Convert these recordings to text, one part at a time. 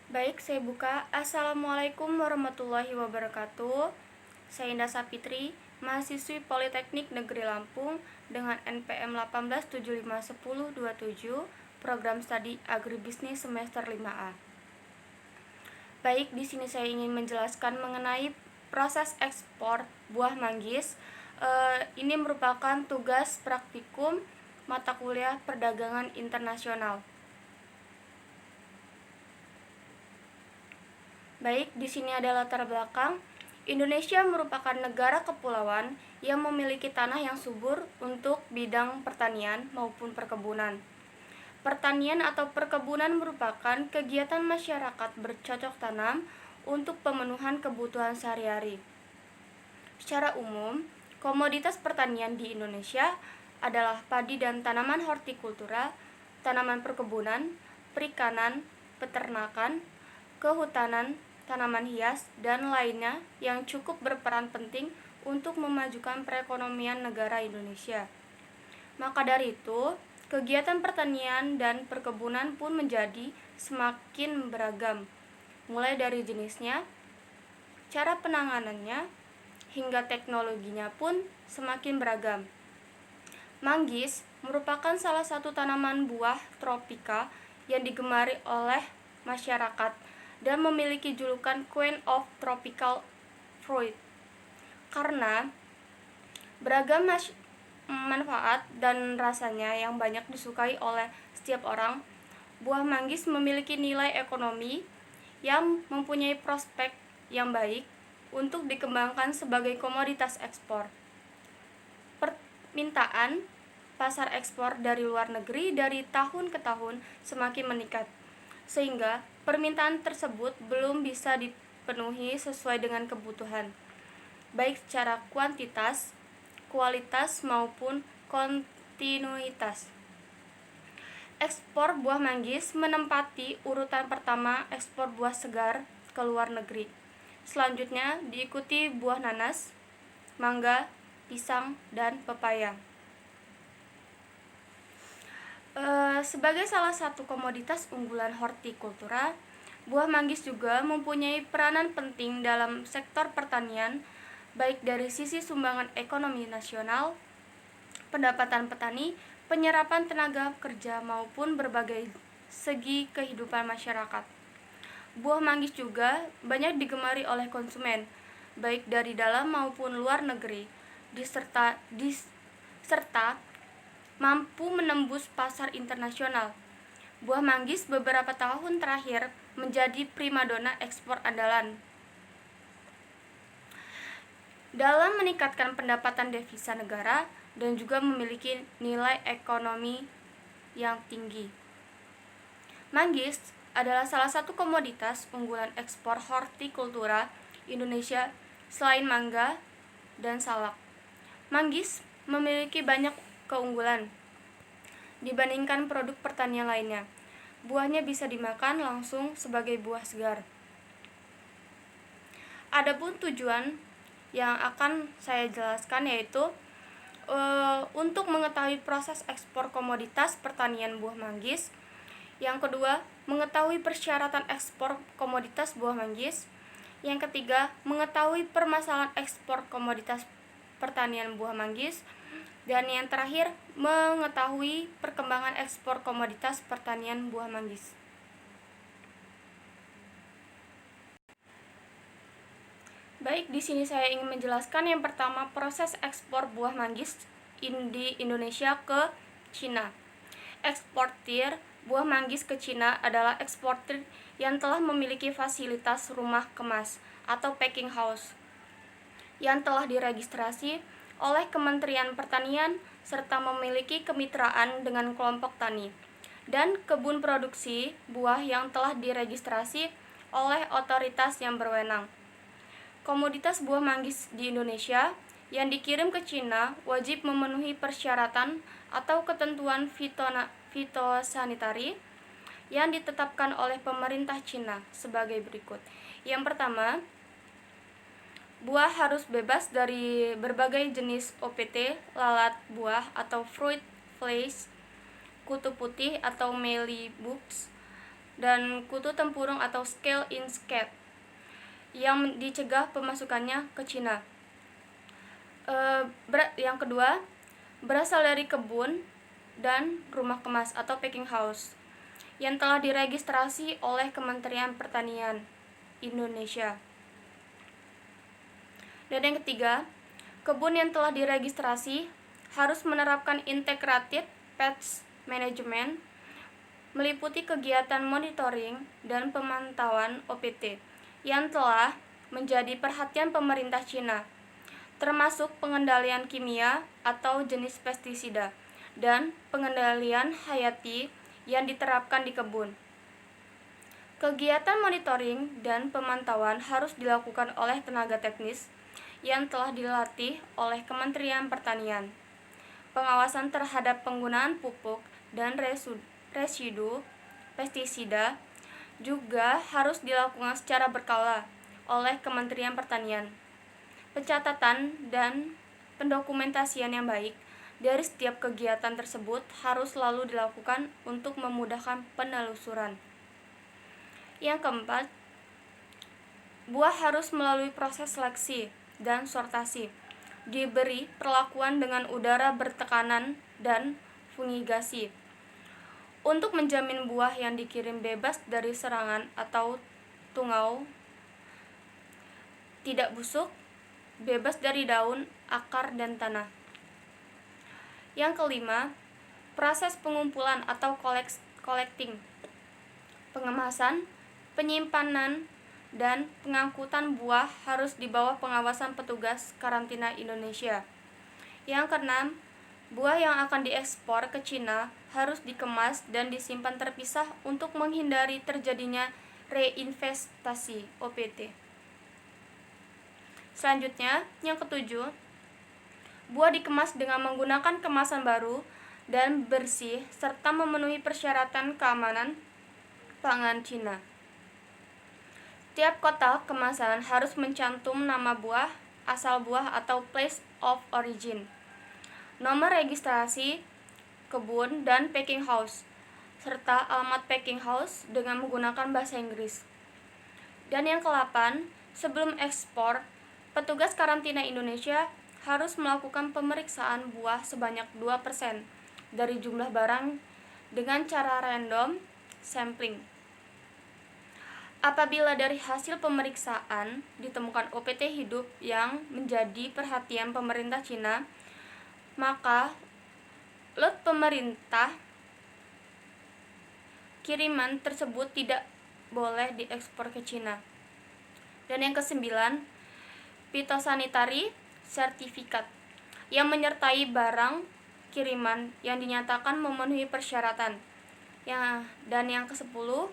Baik, saya buka. Assalamualaikum warahmatullahi wabarakatuh. Saya Indah Sapitri, mahasiswi Politeknik Negeri Lampung dengan NPM 18751027, program studi agribisnis semester 5A. Baik, di sini saya ingin menjelaskan mengenai proses ekspor buah manggis. Ini merupakan tugas praktikum mata kuliah perdagangan internasional. Baik, di sini ada latar belakang. Indonesia merupakan negara kepulauan yang memiliki tanah yang subur untuk bidang pertanian maupun perkebunan. Pertanian atau perkebunan merupakan kegiatan masyarakat bercocok tanam untuk pemenuhan kebutuhan sehari-hari. Secara umum, komoditas pertanian di Indonesia adalah padi dan tanaman hortikultura, tanaman perkebunan, perikanan, peternakan, kehutanan, tanaman hias, dan lainnya yang cukup berperan penting untuk memajukan perekonomian negara Indonesia. Maka dari itu, kegiatan pertanian dan perkebunan pun menjadi semakin beragam, mulai dari jenisnya, cara penanganannya, hingga teknologinya pun semakin beragam. Manggis merupakan salah satu tanaman buah tropika yang digemari oleh masyarakat dan memiliki julukan Queen of Tropical Fruit karena beragam manfaat dan rasanya yang banyak disukai oleh setiap orang. Buah manggis memiliki nilai ekonomi yang mempunyai prospek yang baik untuk dikembangkan sebagai komoditas ekspor. Permintaan pasar ekspor dari luar negeri dari tahun ke tahun semakin meningkat, sehingga permintaan tersebut belum bisa dipenuhi sesuai dengan kebutuhan, baik secara kuantitas, kualitas, maupun kontinuitas. Ekspor buah manggis menempati urutan pertama ekspor buah segar ke luar negeri. Selanjutnya diikuti buah nanas, mangga, pisang, dan pepaya. Sebagai salah satu komoditas unggulan hortikultura, buah manggis juga mempunyai peranan penting dalam sektor pertanian, baik dari sisi sumbangan ekonomi nasional, pendapatan petani, penyerapan tenaga kerja, maupun berbagai segi kehidupan masyarakat. Buah manggis juga banyak digemari oleh konsumen, baik dari dalam maupun luar negeri, serta mampu menembus pasar internasional. Buah manggis beberapa tahun terakhir menjadi primadona ekspor andalan dalam meningkatkan pendapatan devisa negara dan juga memiliki nilai ekonomi yang tinggi. Manggis adalah salah satu komoditas unggulan ekspor hortikultura Indonesia selain mangga dan salak. Manggis memiliki banyak keunggulan dibandingkan produk pertanian lainnya. Buahnya bisa dimakan langsung sebagai buah segar. Adapun tujuan yang akan saya jelaskan yaitu untuk mengetahui proses ekspor komoditas pertanian buah manggis. Yang kedua, mengetahui persyaratan ekspor komoditas buah manggis. Yang ketiga, mengetahui permasalahan ekspor komoditas pertanian buah manggis. Dan yang terakhir, mengetahui perkembangan ekspor komoditas pertanian buah manggis. Baik, di sini saya ingin menjelaskan yang pertama proses ekspor buah manggis di Indonesia ke Cina. Eksportir buah manggis ke Cina adalah eksportir yang telah memiliki fasilitas rumah kemas atau packing house yang telah diregistrasi oleh Kementerian Pertanian serta memiliki kemitraan dengan kelompok tani dan kebun produksi buah yang telah diregistrasi oleh otoritas yang berwenang. Komoditas buah manggis di Indonesia yang dikirim ke Cina wajib memenuhi persyaratan atau ketentuan fitosanitari yang ditetapkan oleh pemerintah Cina sebagai berikut. Yang pertama, buah harus bebas dari berbagai jenis OPT, lalat buah atau fruit flies, kutu putih atau mealybugs, dan kutu tempurung atau scale in skate yang dicegah pemasukannya ke Cina. Yang kedua, berasal dari kebun dan rumah kemas atau packing house yang telah diregistrasi oleh Kementerian Pertanian Indonesia. Dan yang ketiga, kebun yang telah diregistrasi harus menerapkan integrated pest management, meliputi kegiatan monitoring dan pemantauan OPT yang telah menjadi perhatian pemerintah Cina, termasuk pengendalian kimia atau jenis pestisida dan pengendalian hayati yang diterapkan di kebun. Kegiatan monitoring dan pemantauan harus dilakukan oleh tenaga teknis yang telah dilatih oleh Kementerian Pertanian. Pengawasan terhadap penggunaan pupuk dan residu pestisida juga harus dilakukan secara berkala oleh Kementerian Pertanian. Pencatatan dan pendokumentasian yang baik dari setiap kegiatan tersebut harus selalu dilakukan untuk memudahkan penelusuran. Yang keempat, buah harus melalui proses seleksi dan sortasi, diberi perlakuan dengan udara bertekanan dan fungigasi untuk menjamin buah yang dikirim bebas dari serangan atau tungau, tidak busuk, bebas dari daun, akar, dan tanah. Yang kelima, proses pengumpulan atau collecting, pengemasan, penyimpanan, dan pengangkutan buah harus di bawah pengawasan petugas karantina Indonesia. Yang keenam, buah yang akan diekspor ke Cina harus dikemas dan disimpan terpisah untuk menghindari terjadinya reinvestasi OPT. Selanjutnya, yang ketujuh, buah dikemas dengan menggunakan kemasan baru dan bersih serta memenuhi persyaratan keamanan pangan Cina. Tiap kotak kemasan harus mencantum nama buah, asal buah atau place of origin, nomor registrasi kebun dan packing house, serta alamat packing house dengan menggunakan bahasa Inggris. Dan yang ke-8, sebelum ekspor, petugas karantina Indonesia harus melakukan pemeriksaan buah sebanyak 2% dari jumlah barang dengan cara random sampling. Apabila dari hasil pemeriksaan ditemukan OPT hidup yang menjadi perhatian pemerintah Cina, maka lot pemerintah kiriman tersebut tidak boleh diekspor ke Cina. Dan yang ke-9, phytosanitary certificate yang menyertai barang kiriman yang dinyatakan memenuhi persyaratan. Dan yang ke-10,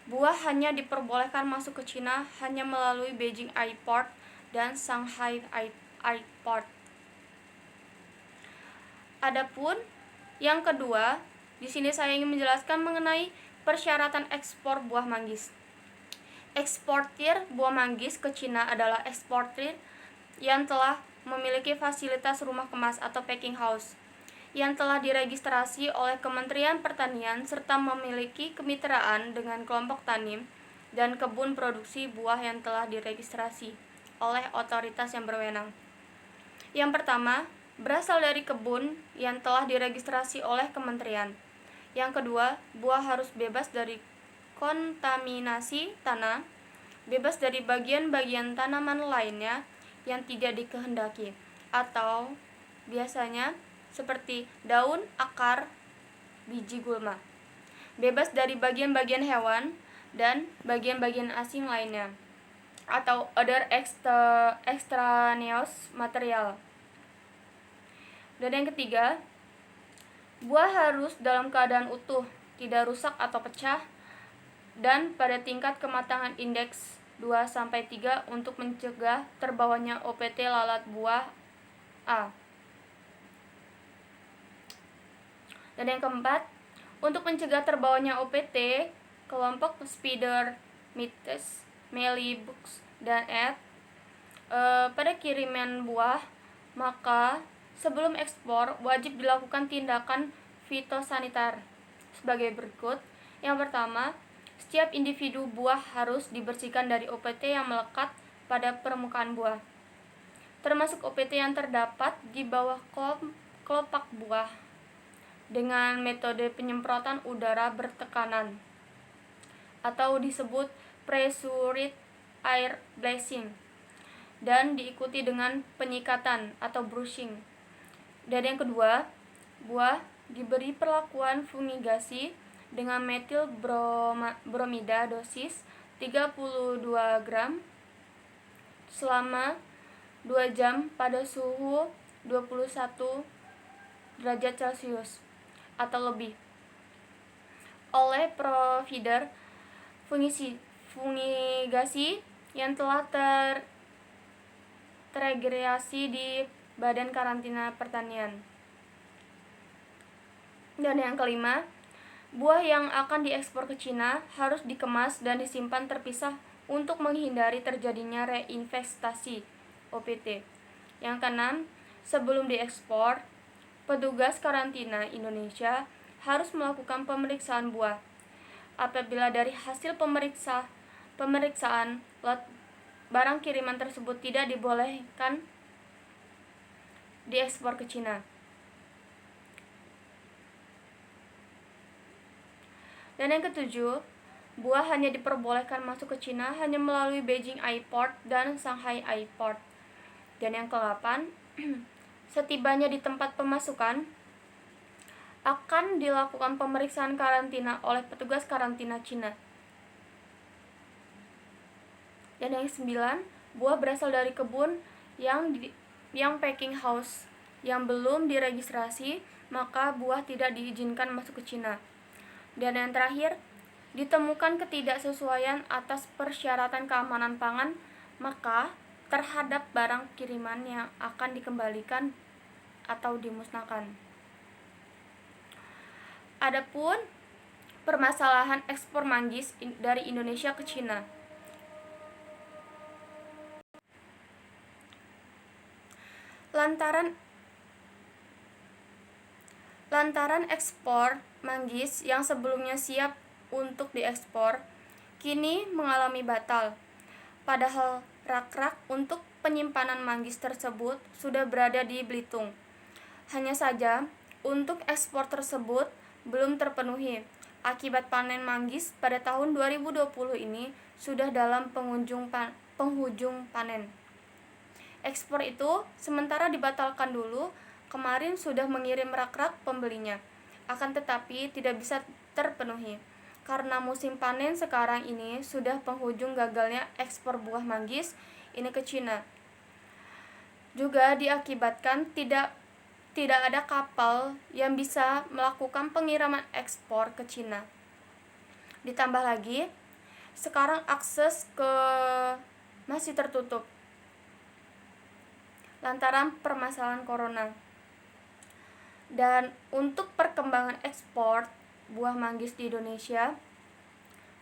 buah hanya diperbolehkan masuk ke Cina hanya melalui Beijing Airport dan Shanghai Airport. Adapun yang kedua, di sini saya ingin menjelaskan mengenai persyaratan ekspor buah manggis. Eksportir buah manggis ke Cina adalah eksportir yang telah memiliki fasilitas rumah kemas atau packing house yang telah diregistrasi oleh Kementerian Pertanian serta memiliki kemitraan dengan kelompok tani dan kebun produksi buah yang telah diregistrasi oleh otoritas yang berwenang. Yang pertama, berasal dari kebun yang telah diregistrasi oleh kementerian. Yang kedua, buah harus bebas dari kontaminasi tanah, bebas dari bagian-bagian tanaman lainnya yang tidak dikehendaki, atau biasanya seperti daun, akar, biji gulma, bebas dari bagian-bagian hewan dan bagian-bagian asing lainnya, atau other extraneous material. Dan yang ketiga, buah harus dalam keadaan utuh, tidak rusak atau pecah, dan pada tingkat kematangan indeks 2-3 untuk mencegah terbawanya OPT lalat buah A. Dan yang keempat, untuk mencegah terbawanya OPT, kelompok spider mites, mealybugs, dan pada kiriman buah, maka sebelum ekspor wajib dilakukan tindakan fitosanitar sebagai berikut. Yang pertama, Setiap individu buah harus dibersihkan dari OPT yang melekat pada permukaan buah, termasuk OPT yang terdapat di bawah kelopak buah, dengan metode penyemprotan udara bertekanan atau disebut pressurized air blazing, dan diikuti dengan penyikatan atau brushing. Dan yang kedua, buah diberi perlakuan fungigasi dengan metil bromida dosis 32 gram selama 2 jam pada suhu 21 derajat Celcius atau lebih oleh provider fungigasi yang telah terregistrasi di Badan Karantina Pertanian. Dan yang kelima, buah yang akan diekspor ke Cina harus dikemas dan disimpan terpisah untuk menghindari terjadinya reinvestasi OPT. Yang keenam, sebelum diekspor, petugas karantina Indonesia harus melakukan pemeriksaan buah. Apabila dari hasil pemeriksaan barang kiriman tersebut tidak dibolehkan diekspor ke Cina. Dan yang ketujuh, buah hanya diperbolehkan masuk ke Cina hanya melalui Beijing Airport dan Shanghai Airport. Dan yang ke-8, setibanya di tempat pemasukan, akan dilakukan pemeriksaan karantina oleh petugas karantina Cina. Dan yang ke-9, buah berasal dari kebun yang packing house yang belum diregistrasi, maka buah tidak diizinkan masuk ke Cina. Dan yang terakhir, ditemukan ketidaksesuaian atas persyaratan keamanan pangan, maka terhadap barang kiriman yang akan dikembalikan atau dimusnahkan. Adapun permasalahan ekspor manggis dari Indonesia ke Cina. Lantaran ekspor manggis yang sebelumnya siap untuk diekspor kini mengalami batal, padahal rak-rak untuk penyimpanan manggis tersebut sudah berada di Belitung. Hanya saja untuk ekspor tersebut belum terpenuhi akibat panen manggis pada tahun 2020 ini sudah dalam penghujung panen. Ekspor itu sementara dibatalkan dulu. Kemarin sudah mengirim rak-rak pembelinya, akan tetapi tidak bisa terpenuhi karena musim panen sekarang ini sudah penghujung gagalnya ekspor buah manggis ini ke Cina. Juga diakibatkan tidak ada kapal yang bisa melakukan pengiriman ekspor ke Cina. Ditambah lagi, sekarang akses ke masih tertutup lantaran permasalahan corona. Dan untuk perkembangan ekspor buah manggis di Indonesia,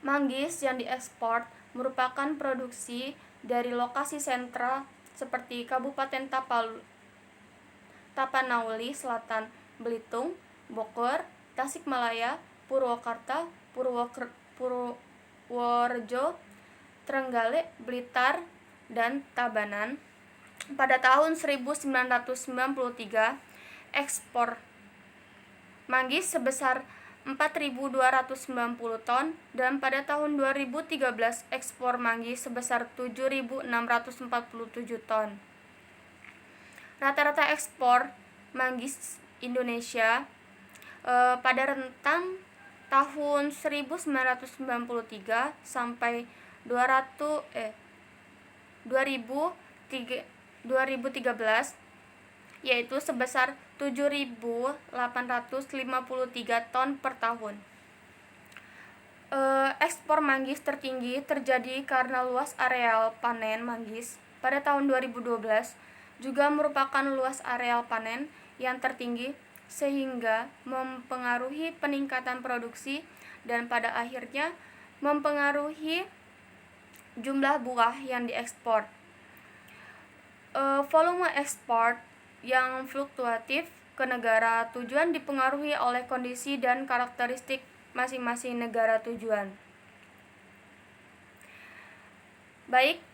manggis yang diekspor merupakan produksi dari lokasi sentra seperti Kabupaten Tapanuli Selatan, Belitung, Bogor, Tasikmalaya, Purwakarta, Purworejo, Trenggalek, Blitar, dan Tabanan. Pada tahun 1993, ekspor manggis sebesar 4.290 ton dan pada tahun 2013 ekspor manggis sebesar 7.647 ton. Rata-rata ekspor manggis Indonesia pada rentang tahun 1993 sampai 2013 yaitu sebesar 7.853 ton per tahun. Ekspor manggis tertinggi terjadi karena luas areal panen manggis pada tahun 2012 juga merupakan luas areal panen yang tertinggi sehingga mempengaruhi peningkatan produksi dan pada akhirnya mempengaruhi jumlah buah yang diekspor. Volume ekspor yang fluktuatif ke negara tujuan dipengaruhi oleh kondisi dan karakteristik masing-masing negara tujuan. Baik,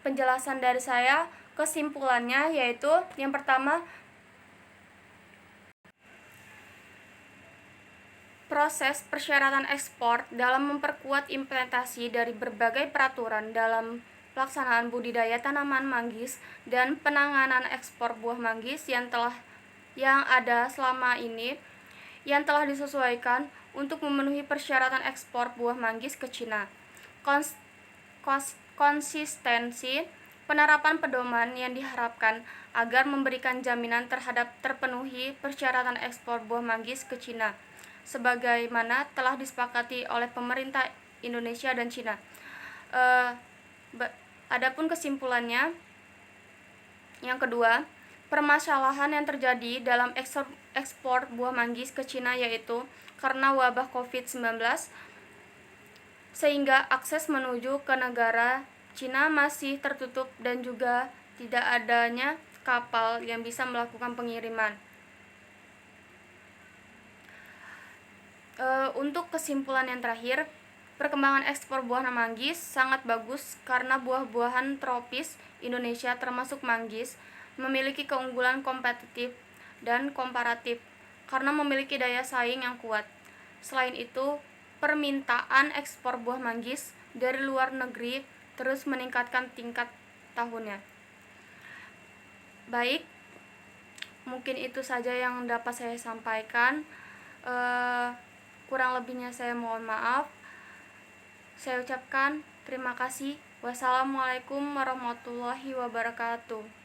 penjelasan dari saya, kesimpulannya yaitu yang pertama, proses persyaratan ekspor dalam memperkuat implementasi dari berbagai peraturan dalam pelaksanaan budidaya tanaman manggis dan penanganan ekspor buah manggis yang ada selama ini yang telah disesuaikan untuk memenuhi persyaratan ekspor buah manggis ke Cina. Konsistensi penerapan pedoman yang diharapkan agar memberikan jaminan terhadap terpenuhi persyaratan ekspor buah manggis ke Cina sebagaimana telah disepakati oleh pemerintah Indonesia dan Cina. Adapun kesimpulannya, yang kedua, permasalahan yang terjadi dalam ekspor buah manggis ke Cina yaitu karena wabah COVID-19 sehingga akses menuju ke negara Cina masih tertutup dan juga tidak adanya kapal yang bisa melakukan pengiriman. Untuk kesimpulan yang terakhir, perkembangan ekspor buah manggis sangat bagus karena buah-buahan tropis Indonesia termasuk manggis memiliki keunggulan kompetitif dan komparatif karena memiliki daya saing yang kuat. Selain itu, permintaan ekspor buah manggis dari luar negeri terus meningkatkan tingkat tahunnya. Baik, mungkin itu saja yang dapat saya sampaikan. Kurang lebihnya saya mohon maaf. Saya ucapkan terima kasih. Wassalamualaikum warahmatullahi wabarakatuh.